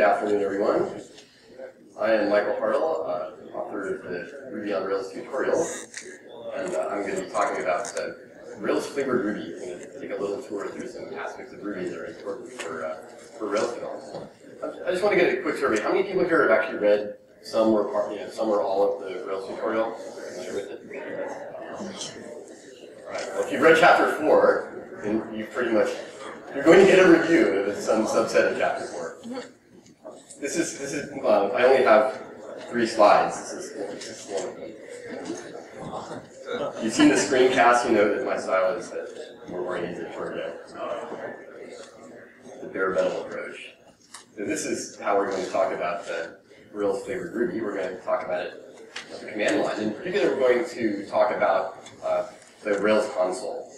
afternoon, everyone. I am Michael Hartl, author of the Ruby on Rails tutorial, and I'm going to be talking about Rails flavored Ruby. I'm going to take a little tour through some aspects of Ruby that are important for Rails development. I just want to get a quick survey. How many people here have actually read some or all of the Rails tutorial? Familiar with it? All right. Well, if you've read chapter 4, then you're going to get a review of some subset of chapter 4. This is I only have 3 slides. This is one of them. You've seen the screencast, you know that my style is more oriented toward the bare metal approach. So this is how we're going to talk about Rails flavored Ruby. We're going to talk about it at the command line. In particular, we're going to talk about the Rails console.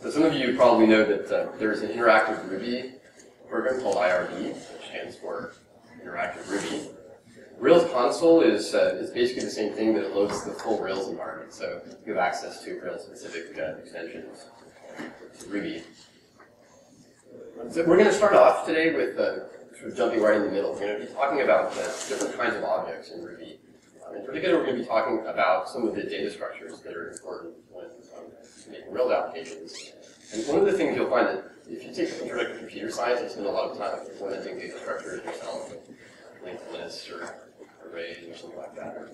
So some of you probably know that there's an interactive Ruby program called IRB, which stands for Interactive Ruby. Rails console is basically the same thing, but it loads the full Rails environment. So you have access to Rails-specific extensions to Ruby. So we're going to start off today with sort of jumping right in the middle. We're going to be talking about different kinds of objects in Ruby. In particular, we're going to be talking about some of the data structures that are important when making Rails applications. And one of the things you'll find that if you take introductory to computer science, you spend a lot of time implementing data structures yourself, linked lists or arrays or something like that.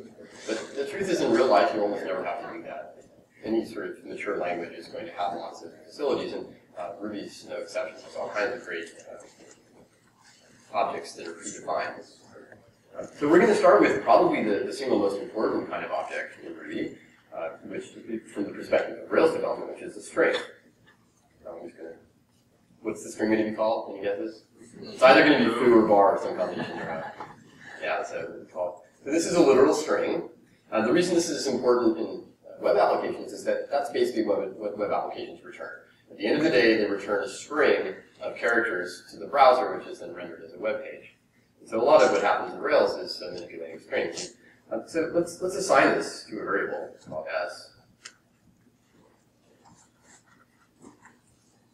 But the truth is, in real life, you almost never have to do that. Any sort of mature language is going to have lots of facilities, and Ruby's no exception. There's all kinds of great objects that are predefined. So we're going to start with probably the single most important kind of object in Ruby, which, from the perspective of Rails development, which is a string. What's the string going to be called? Can you get this? It's either going to be foo or bar or some combination thereof. Yeah, that's what it's called. So this is a literal string. The reason this is important in web applications is that that's basically what web applications return. At the end of the day, they return a string of characters to the browser, which is then rendered as a web page. And so a lot of what happens in Rails is manipulating strings. So let's assign this to a variable called s.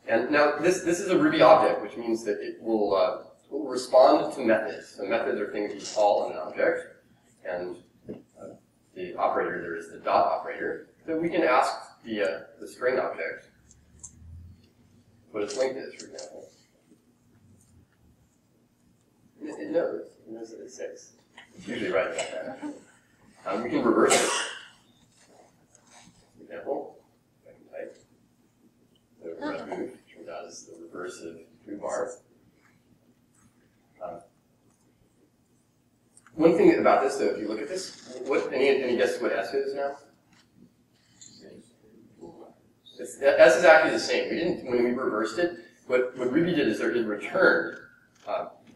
And now this is a Ruby object, which means that it will respond to methods. So methods are things you call on an object, and the operator there is the dot operator. So we can ask the string object what its length is, for example. It knows that it's 6. It's usually right about that. We can reverse it. For example, I can type the remove. That is the reverse of foo-bar. One thing about this, though, if you look at this, any guesses what S is now? S is actually the same. When we reversed it, what Ruby did is it return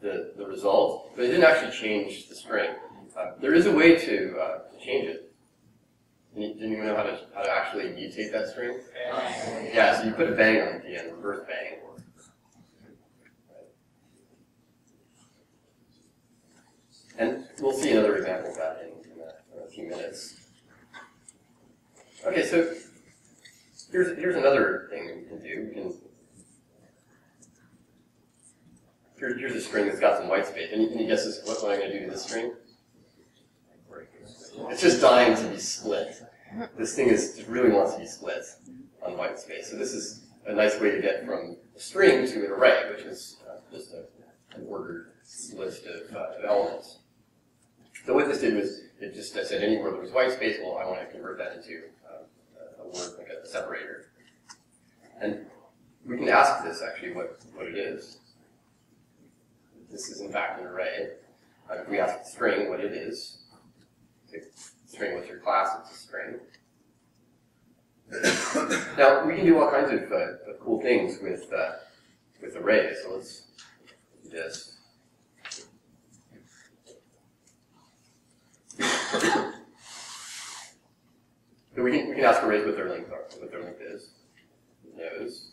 the result, but it didn't actually change the string. There is a way to change it. Didn't even know how to actually mutate that string? Yeah, so you put a bang on it at the end, reverse bang. And we'll see another example of that in a few minutes. Okay, so here's another thing that we can do. Here's a string that's got some white space. Any guesses what I'm going to do to this string? It's just dying to be split. This thing really wants to be split on white space. So this is a nice way to get from a string to an array, which is just an ordered list of elements. So what this did was it just said anywhere there was white space, well, I want to convert that into a word like a separator. And we can ask this actually what it is. This is in fact an array. If we ask the string what it is, string, what's your class? It's a string. Now we can do all kinds of cool things with arrays. So let's do this. So we can ask arrays what their length are, what their length is. It knows.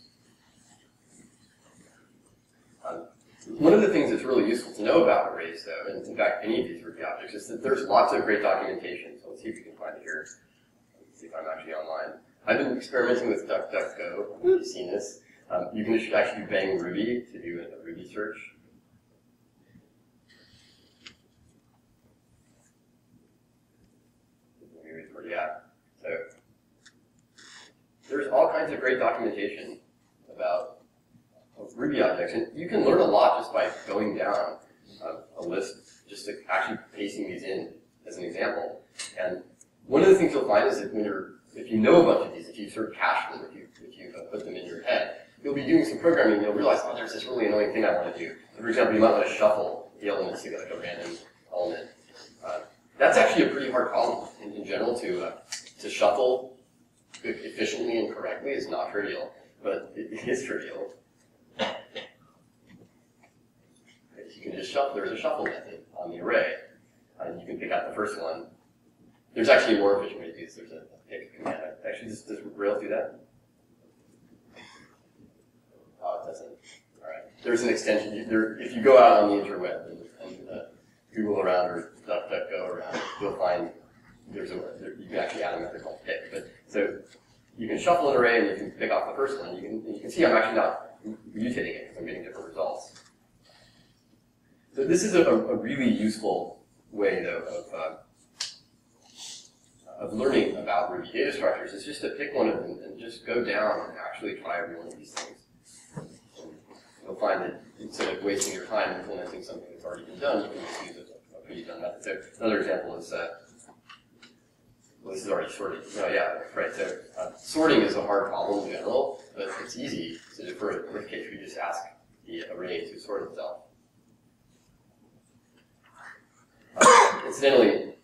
One of the things that's really useful to know about arrays, though, and in fact any of these Ruby objects, is that there's lots of great documentation. So let's see if we can find it here. Let's see if I'm actually online. I've been experimenting with DuckDuckGo. You've seen this. You can actually bang Ruby to do a Ruby search. kinds of great documentation about Ruby objects, and you can learn a lot just by going down a list, just to actually pasting these in as an example. And one of the things you'll find is that if you know a bunch of these, if you sort of cache them, if you put them in your head, you'll be doing some programming and you'll realize, oh, there's this really annoying thing I want to do. So for example, you might want to shuffle the elements to get like a random element. That's actually a pretty hard problem in general to shuffle efficiently and correctly. It's not trivial, but it is trivial. You can just shuffle. There's a shuffle method on the array, and you can pick out the first one. There's actually a more efficient way to do this. There's a pick command. Actually, does Rails do that? Oh, it doesn't. All right. There's an extension. If you go out on the interweb and Google around or DuckDuckGo around, you'll find you can actually add a method called pick. But so you can shuffle an array and you can pick off the first one. You can see I'm actually not mutating it because I'm getting different results. So this is a really useful way, though, of learning about Ruby data structures. Is just to pick one of them and just go down and actually try every one of these things. And you'll find that instead of wasting your time implementing something that's already been done, you can just use a pre-done method. So another example is, well, this is already sorted. No, yeah, right. So sorting is a hard problem in general, but it's easy to defer. In this case, we just ask the array to sort itself. Incidentally,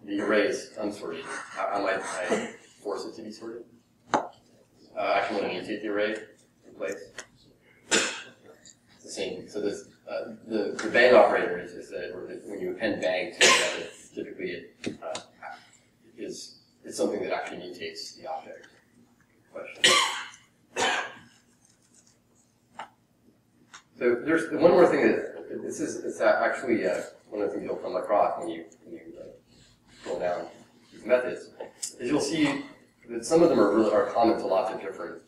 the array is unsorted. How might I force it to be sorted? I actually want to mutate the array in place. It's the same. So this, the bang operator is that when you append bang to a method, typically it's something that actually mutates the object. Question. So there's one more thing that it's actually one of the things you'll come across when you scroll down these methods is you'll see that some of them are common to lots of different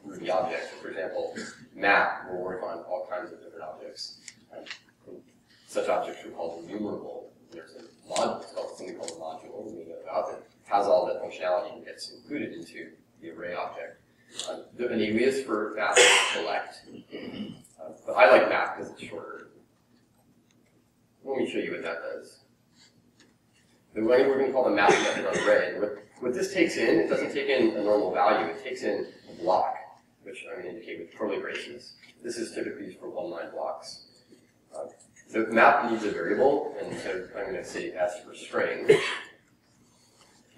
Ruby objects. So for example, map will work on all kinds of different objects. Such objects are called enumerable. There's a module, it's called something called a module, we know about, that has all that functionality and gets included into the array object. An alias for map is select. But I like map because it's shorter. Let me show you what that does. We're going to call the map method on array. What this takes in, it doesn't take in a normal value. It takes in a block, which I'm going to indicate with curly braces. This is typically used for one-line blocks. So map needs a variable, and so I'm going to say s for string.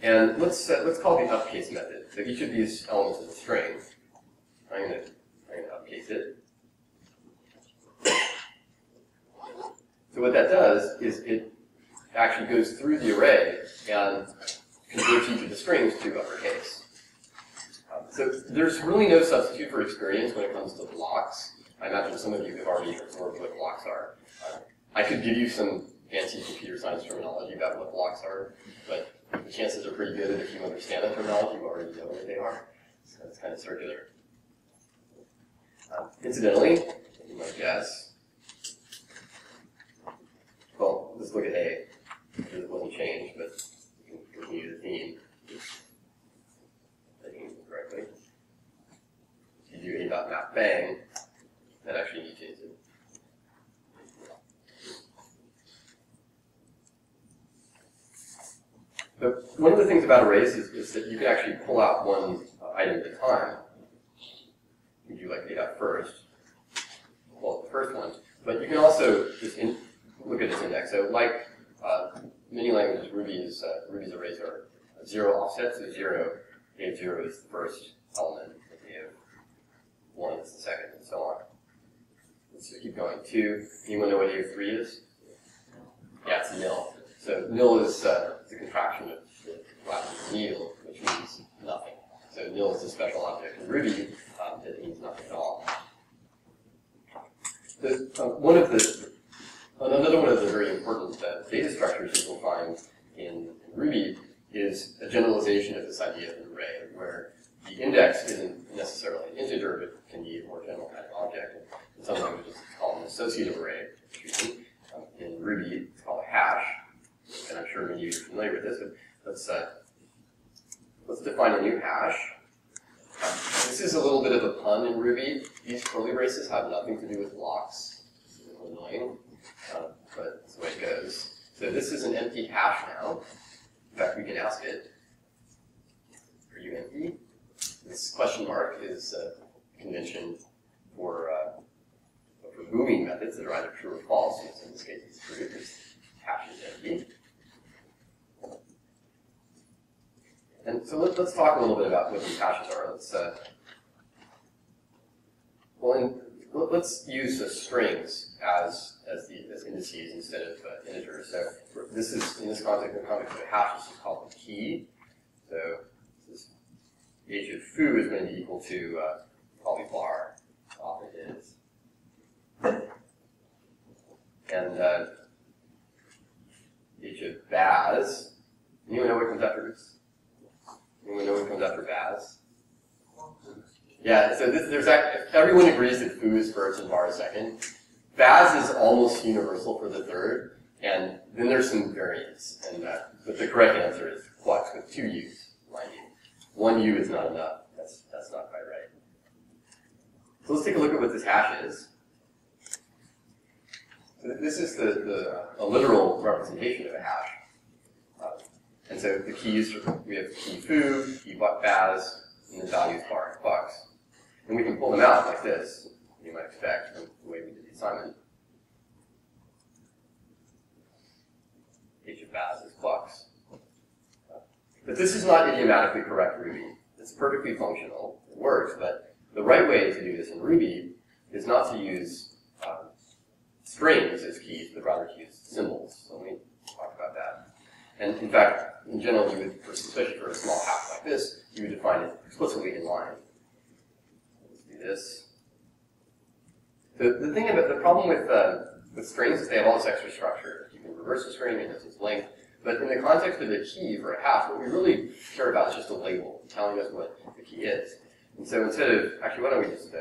And let's call the upcase method. So each of these elements is a string. I'm going to upcase it. So what that does is it actually goes through the array and converts each of the strings to uppercase. So there's really no substitute for experience when it comes to blocks. I imagine some of you have already absorbed what blocks are. I could give you some fancy computer science terminology about what blocks are, but the chances are pretty good that if you understand that terminology, you already know what they are. So it's kind of circular. Incidentally, you might guess, well, let's look at A, because it wasn't changed, but you can continue the theme. Taking it correctly. If you do a.mapBang, that actually mutates it. But one of the things about arrays is that you can actually pull out one item at a time. You do like data first, pull out the first one. But you can also just look at this index. So like many languages, Ruby's arrays are 0 offset, so 0, they have 0 is the first element, and they have 1 is the second, and so on. Let's keep going. 2, anyone know what A3 is? Yeah, it's nil. So nil is the contraction of the Latin nil, which means nothing. So nil is a special object in Ruby that means nothing at all. Another one of the very important data structures that you'll find in Ruby is a generalization of this idea of an array, where the index isn't necessarily an integer, but can be a more general kind of object. In some languages, it's called an associative array. In Ruby, it's called a hash. And I'm sure many of you are familiar with this, but let's define a new hash. This is a little bit of a pun in Ruby. These curly braces have nothing to do with blocks. It's a little annoying, but that's the way it goes. So this is an empty hash now. In fact, we can ask it, are you empty? This question mark is a convention for booming methods that are either true or false. So in this case, it's true because hash is empty. And so let's talk a little bit about what these hashes are. Let's use strings as indices instead of integers. So this is, in this context, of a hash, this is called a key. So this h of foo is going to be equal to polybar, often is. And h of baz, anyone know what comes after this? Anyone know what comes after baz? Yeah, so everyone agrees that foo is first and bar is second. Baz is almost universal for the third, and then there's some variants. But the correct answer is flux with two u's, mind you. One u is not enough. That's not quite right. So let's take a look at what this hash is. So this is a literal representation of a hash. And so the keys, we have key foo, key baz, and the values bar and flux. And we can pull them out like this, you might expect from the way we did the assignment. H of baz is flux. But this is not idiomatically correct Ruby. It's perfectly functional. It works, but the right way to do this in Ruby is not to use strings as keys, but rather to use symbols. So let me talk about that. And in fact, in general, you would, especially for a small hash like this, you would define it explicitly in line. Let's do this. The problem with strings is they have all this extra structure. You can reverse a string, it has its length. But in the context of a key for a hash, what we really care about is just a label telling us what the key is. And so instead of, actually, why don't we just, so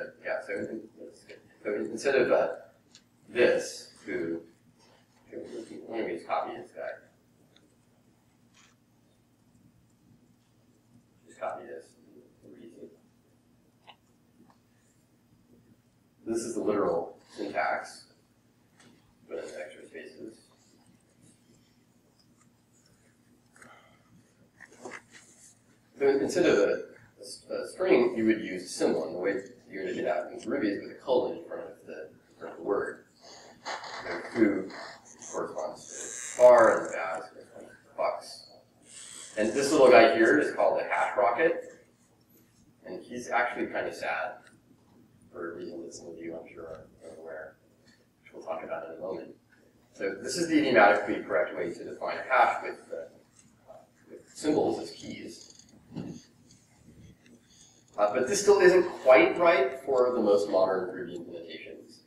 instead of this, why don't we just copy this guy? Just copy this. This is the literal syntax, but in extra spaces. So instead of a string, you would use a symbol, and the way you're going to get out in Ruby is with a colon in front of the word. So foo corresponds to bar, and baz corresponds to flux. And this little guy here is called a hash rocket, and he's actually kind of sad for a reason that some of you, I'm sure, are aware, which we'll talk about in a moment. So this is the idiomatically correct way to define a hash with symbols as keys. But this still isn't quite right for the most modern Ruby implementations.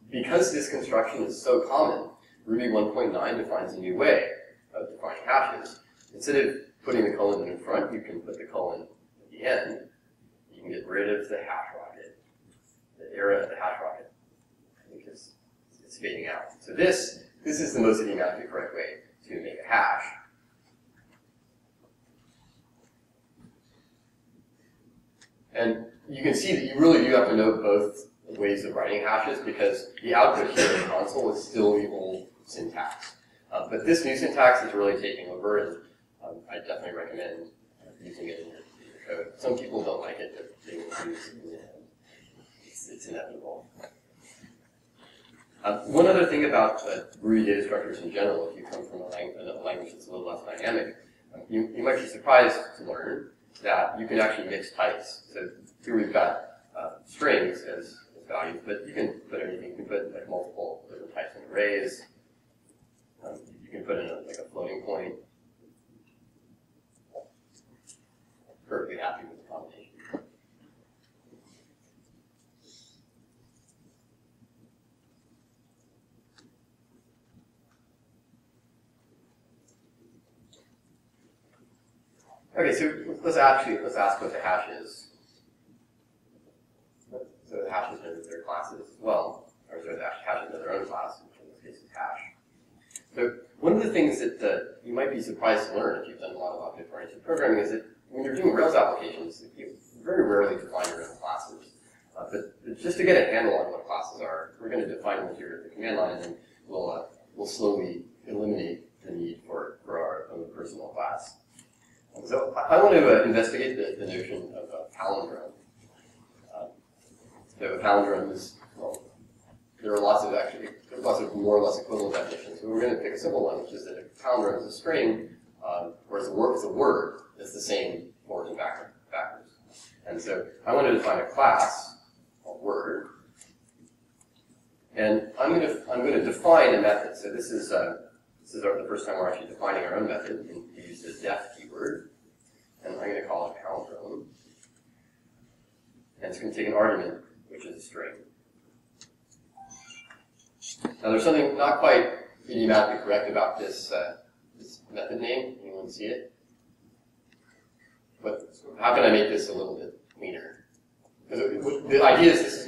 Because this construction is so common, Ruby 1.9 defines a new way of defining hashes. Instead of putting the colon in front, you can put the colon at the end. You can get rid of the hash rocket. The era of the hash rocket, because it's fading out. So this is the most idiomatically correct way to make a hash. And you can see that you really do have to know both ways of writing hashes because the output here in the console is still the old syntax. But this new syntax is really taking over, and I definitely recommend using it in your code. Some people don't like it, but they will use it in the end. It's inevitable. One other thing about Ruby data structures in general, if you come from a language that's a little less dynamic, you might be surprised to learn that you can actually mix types. So here we've got strings as values, but you can put anything. You can put like multiple different types in arrays. You can put in like a floating point. Perfectly happy with the combination. Okay, so let's ask what the hash is. So the hashes are their classes as well, or so the hashes are their own class, which in this case is hash. So one of the things that you might be surprised to learn if you've done a lot of object-oriented programming is that when you're doing Rails applications, you very rarely define your own classes. But just to get a handle on what classes are, we're going to define them here at the command line, and then we'll slowly eliminate the need for our own personal class. So I want to investigate the notion of a palindrome. So a palindrome is, well, there are lots of more or less equivalent definitions. But we're going to pick a simple one, which is that a palindrome is a string, or it's a word that's the same forward and backwards. And so I want to define a class, a word, and I'm going to define a method. So this is the first time we're actually defining our own method, and we use the def keyword, and I'm going to call it palindrome, and it's going to take an argument, which is a string. Now there's something not quite idiomatically correct about this method name. Anyone see it? But how can I make this a little bit cleaner? Because the idea is this is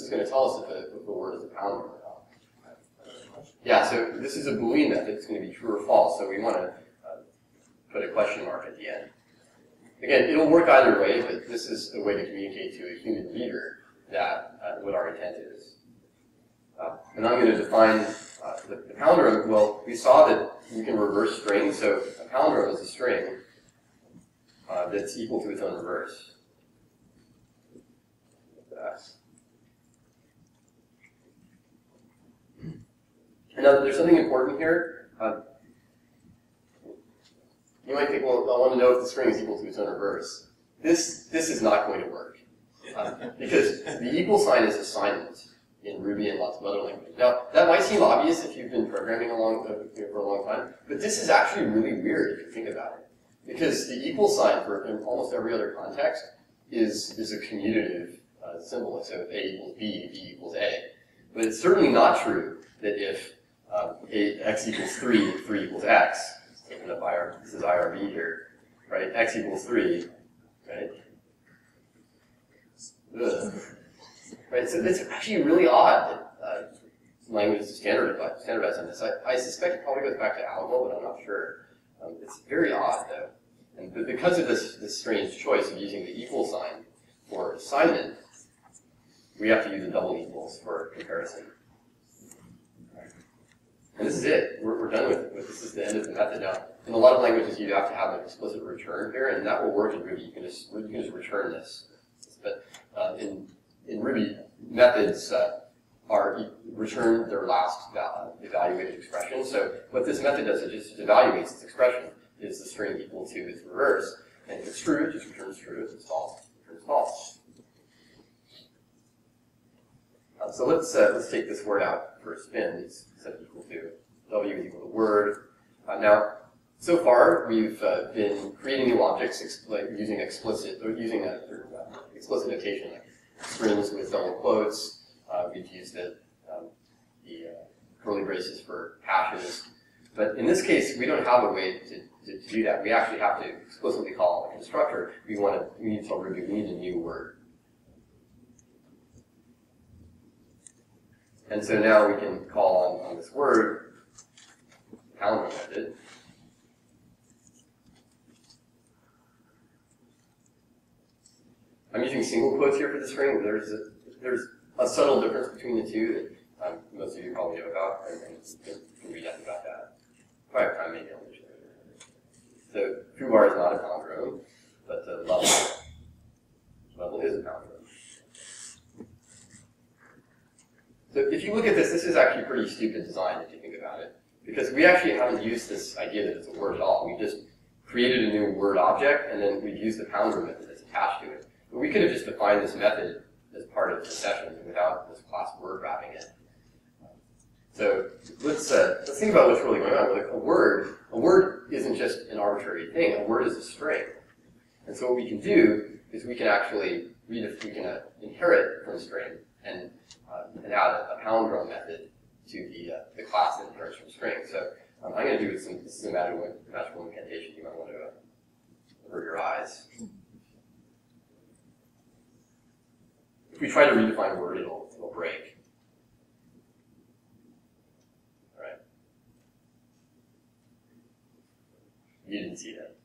going to tell us if the word is a palindrome or not. Yeah, so this is a Boolean method. It's going to be true or false. So we want to put a question mark at the end. Again, it'll work either way, but this is a way to communicate to a human reader that what our intent is. And I'm going to define the palindrome. Well, we saw that you can reverse strings, so a palindrome is a string that's equal to its own reverse. And now there's something important here. You might think, well, I want to know if the string is equal to its own reverse. This is not going to work. Because the equal sign is assignment in Ruby and lots of other languages. Now, that might seem obvious if you've been programming for a long time, but this is actually really weird if you think about it. Because the equal sign in almost every other context is a commutative symbol. So A equals B, B equals A. But it's certainly not true that if x equals 3, 3 equals x. Open up this is IRB here, right? X equals 3, right? Ugh. Right, so it's actually really odd that languages standardize on this. I suspect it probably goes back to ALGOL, but I'm not sure. It's very odd, though. And because of this strange choice of using the equal sign for assignment, we have to use a double equals for comparison. And this is it. We're done with it. This is the end of the method now. In a lot of languages, you have to have an explicit return here, and that will work in Ruby. You can just return this. But in Ruby, methods return their last evaluated expression. So what this method does, it just evaluates its expression. Is the string equal to its reverse? And if it's true, it just returns true. If it's false, it returns false. So let's take this word out for a spin. It's set equal to W is equal to word. Now, so far we've been creating new objects using explicit notation, like strings with double quotes. We've used the curly braces for hashes. But in this case, we don't have a way to do that. We actually have to explicitly call a constructor. We need to tell Ruby we need a new word. And so now we can call on this word, palindrome method. I'm using single quotes here for the string. There's a subtle difference between the two that most of you probably know about, and you can read up about that. If I have time, maybe I'll show you. So foobar is not a palindrome, but level is a palindrome. So if you look at this is actually a pretty stupid design if you think about it, because we actually haven't used this idea that it's a word at all. We just created a new word object, and then we've used the palindrome method that's attached to it. But we could have just defined this method as part of the session without this class word wrapping it. So let's think about what's really going on. Like a word isn't just an arbitrary thing. A word is a string. And so what we can do is we can actually inherit from a string and add a palindrome method to the class that inherits from string. So I'm going to do this is a magical incantation. You might want to avert your eyes. If we try to redefine a word, it'll break. All right. You didn't see that.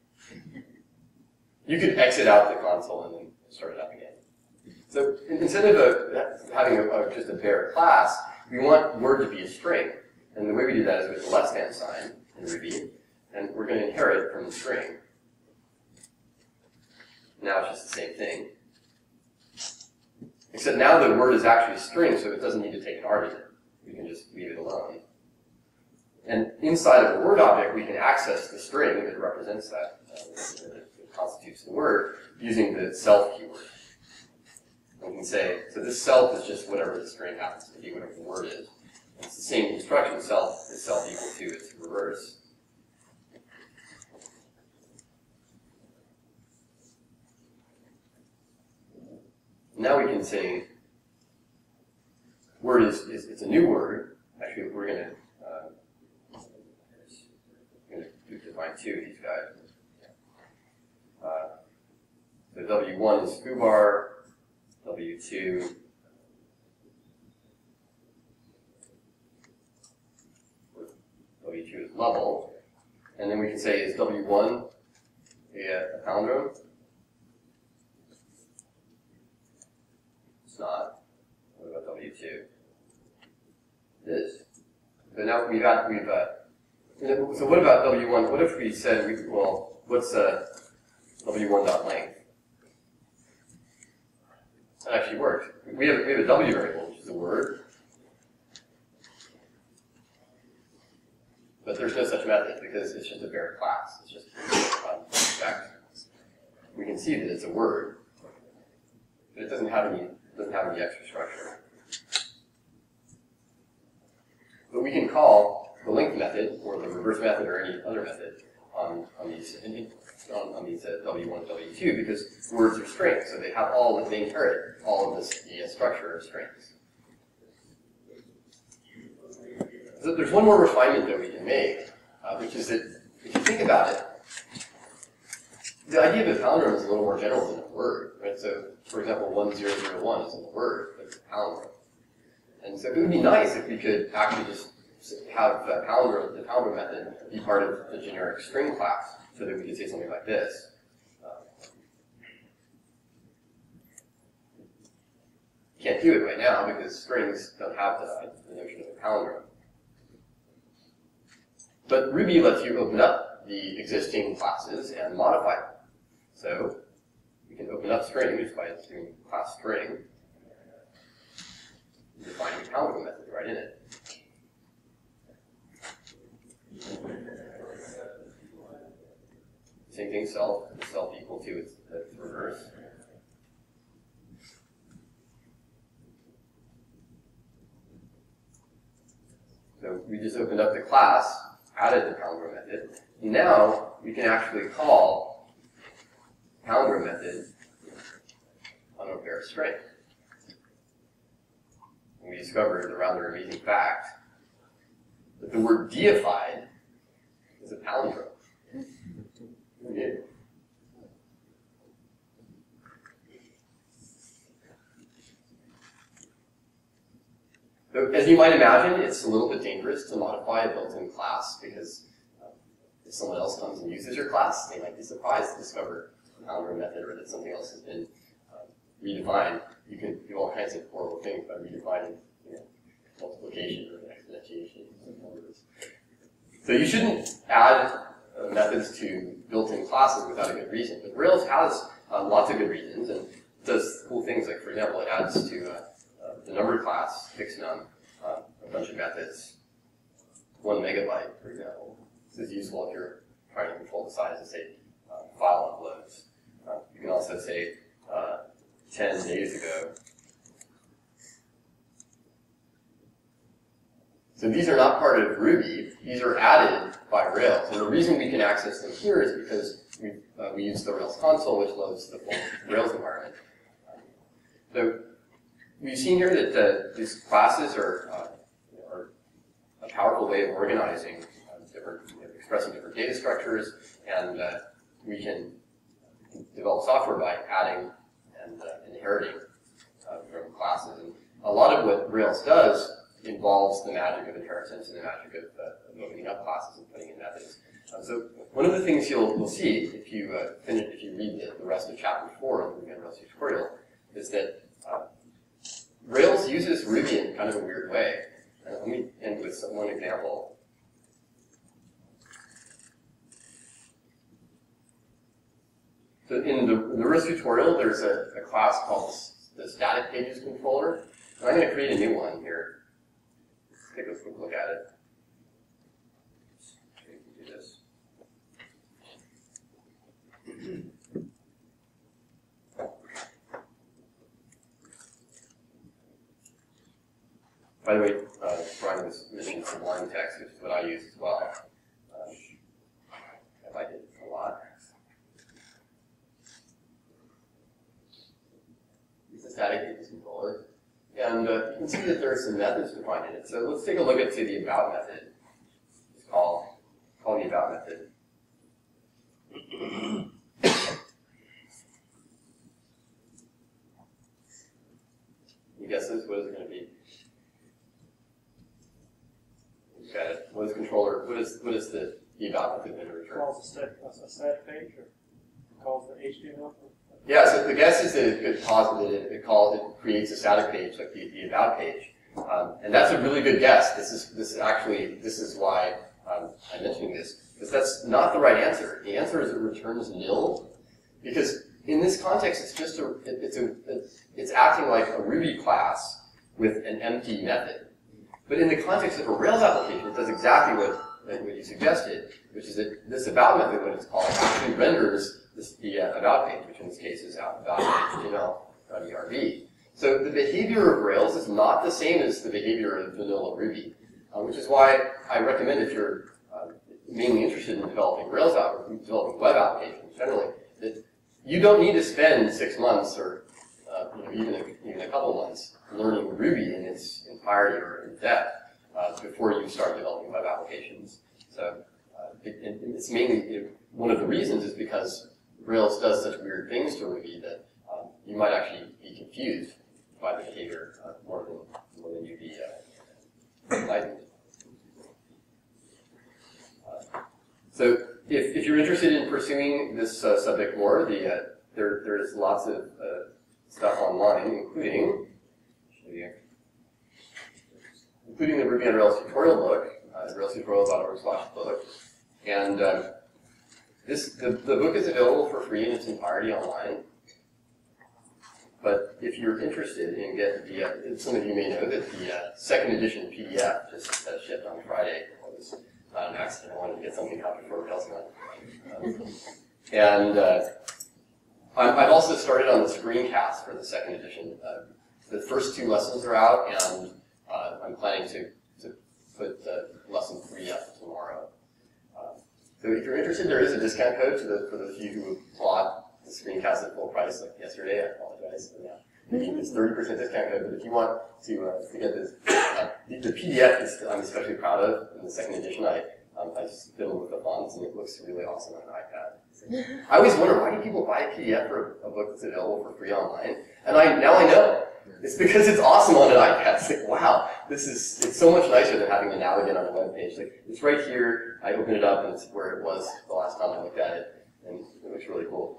You could exit out the console and then start it up again. So instead of having just a bare class, we want word to be a string. And the way we do that is with the less-than sign in Ruby. And we're going to inherit from the string. Now it's just the same thing. Except now the word is actually a string, so it doesn't need to take an argument. We can just leave it alone. And inside of a word object, we can access the string that represents that, that constitutes the word, using the self keyword. We can say, so this self is just whatever the string happens to be, whatever the word is. And it's the same construction, self is self equal to its reverse. Now we can say, word it's a new word. Actually, we're going to define two of these guys. So W1 is foobar, W2 is level. And then we can say, is W1 a palindrome? It's not. What about W2? It is. So now so what about W1? What if we said, well, what's W1.length? That actually works. We have a W variable, which is a word. But there's no such method because it's just a bare class. It's just fact. We can see that it's a word, but it doesn't have any extra structure. But we can call the length method or the reverse method or any other method on these W1 and W2 because words are strings, so they inherit all of the structure of strings. So there's one more refinement that we can make, which is that if you think about it, the idea of a palindrome is a little more general than a word, right? So, for example, 1001 isn't a word, but it's a palindrome. And so it would be nice if we could actually just have the palindrome method be part of the generic string class, so that we could say something like this. Can't do it right now because strings don't have the notion of a palindrome. But Ruby lets you open up the existing classes and modify them. So we can open up string just by doing class string, and defining a palindrome method right in it. Same thing, self equal to its reverse. So we just opened up the class, added the palindrome method, and now we can actually call palindrome method on a bare string. And we discovered the rather amazing fact that the word deified is a palindrome. Okay. So, as you might imagine, it's a little bit dangerous to modify a built-in class because if someone else comes and uses your class, they might be surprised to discover a palindrome method or that something else has been redefined. You can do all kinds of horrible things by redefining multiplication or exponentiation. So you shouldn't add methods to built-in classes without a good reason. But Rails has lots of good reasons and does cool things like, for example, it adds to the number class, fixnum, a bunch of methods, 1 megabyte, for example. This is useful if you're trying to control the size of, say, file uploads. You can also say 10 days ago. So these are not part of Ruby. These are added by Rails. And the reason we can access them here is because we use the Rails console, which loads the full Rails environment. So we've seen here that these classes are a powerful way of organizing expressing different data structures, and we can develop software by adding and inheriting from classes. And a lot of what Rails does involves the magic of inheritance and the magic of opening up classes and putting in methods. So one one of the things you'll see if you read the rest of chapter 4 of the Ruby on Rails tutorial is that Rails uses Ruby in kind of a weird way. And let me end with one example. So in the Rails tutorial, there's a class called the static pages controller. And I'm going to create a new one here. Let's take a quick look at it. Do this. By the way, Brian was mentioning Sublime Text, which is what I use as well. I like it a lot. It's a static pages controller. And you can see that there are some methods defined in it. So let's take a look at, say, the about method. Just call the about method. Any guesses? What is it going to be? Got it. What is controller? What is the about method going to return? Calls a static page, or calls the HTML. Yeah. So the guess is that it creates a static page like the about page, and that's a really good guess. This is why I'm mentioning this, because that's not the right answer. The answer is it returns nil, because in this context it's just it's acting like a Ruby class with an empty method. But in the context of a Rails application, it does exactly what you suggested, which is that this about method, when it's called, actually renders the about page, which in this case is about.html.erb. So the behavior of Rails is not the same as the behavior of vanilla Ruby, which is why I recommend, if you're mainly interested in developing developing web applications generally, that you don't need to spend 6 months or even a couple months learning Ruby in its entirety or in depth before you start developing web applications. So it's mainly, one of the reasons is because Rails does such weird things to Ruby that you might actually be confused by the behavior more than you'd be enlightened. So if you're interested in pursuing this subject more, there's lots of stuff online, including the Ruby on Rails tutorial book, railstutorial.org/book. And the book is available for free in its entirety online. But if you're interested in some of you may know that the second edition PDF just shipped on Friday. It was not an accident. I wanted to get something out before everybody else went. I've also started on the screencast for the second edition. The first 2 lessons are out, and I'm planning to put lesson 3 up tomorrow. So if you're interested, there is a discount code for those of you who bought the screencast at full price like yesterday. I apologize for that. It's 30% discount code, but if you want to get this, the PDF I'm especially proud of in the second edition. I just fiddled with the fonts, and it looks really awesome on an iPad. I always wonder, why do people buy a PDF for a book that's available for free online? And now I know. It's because it's awesome on an iPad. It's like, wow, it's so much nicer than having to navigate on a web page. Like, it's right here. I open it up, and it's where it was the last time I looked at it, and it looks really cool.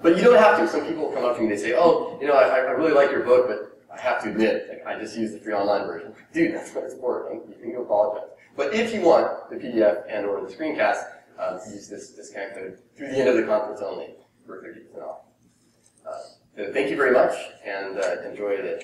But you don't have to. Some people come up to me and they say, oh, I really like your book, but I have to admit, like, I just use the free online version. Dude, that's what it's for. You can go apologize. But if you want the PDF and/or the screencast, use this discount code through the end of the conference only for 30% off. So thank you very much, and enjoy the